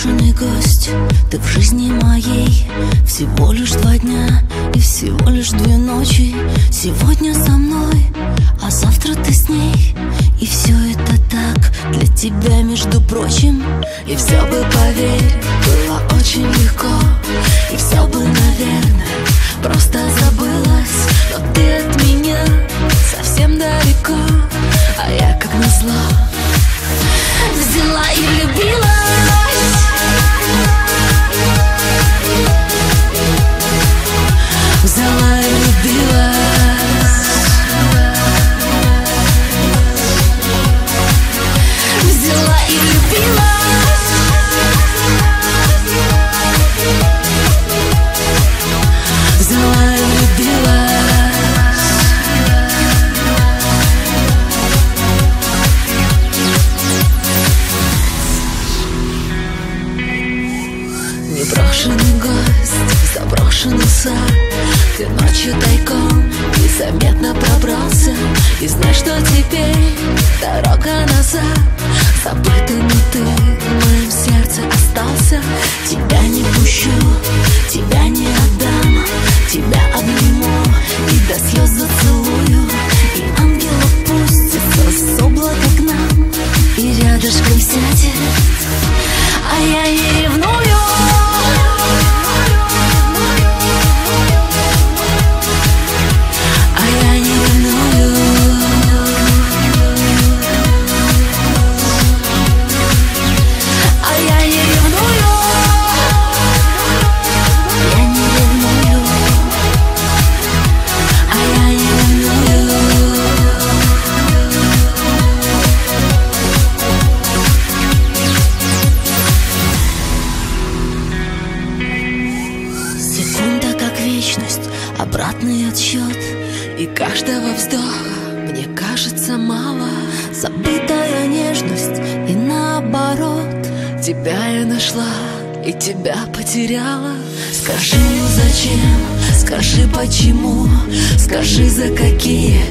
непрошенный гость, ты в жизни моей. Всего лишь 2 дня и всего лишь 2 ночи. Сегодня со мной, а завтра ты с ней. И все это так для тебя, между прочим. И все бы, поверь, было очень легко. И все бы, наверное, просто забылось. Но ты от меня совсем далеко, а я как назло взяла и влюбилась. Взяла и влюбилась. Взяла и влюбилась. Взяла и влюбилась. Непрошенный гость, заброшенный сад. Ты ночью тайком незаметно пробрался. И знаешь, что теперь дорога назад. Забытый, но ты в моем сердце остался. Тебя не пущу, тебя не отдам. Тебя обниму и до слез зацелую. И ангелов пустится с облака к нам. И рядышком сядет, а я не ревную. Обратный отсчет, и каждого вздоха мне кажется мало. Забытая нежность и наоборот. Тебя я нашла и тебя потеряла. Скажи, ну зачем, скажи почему, скажи за какие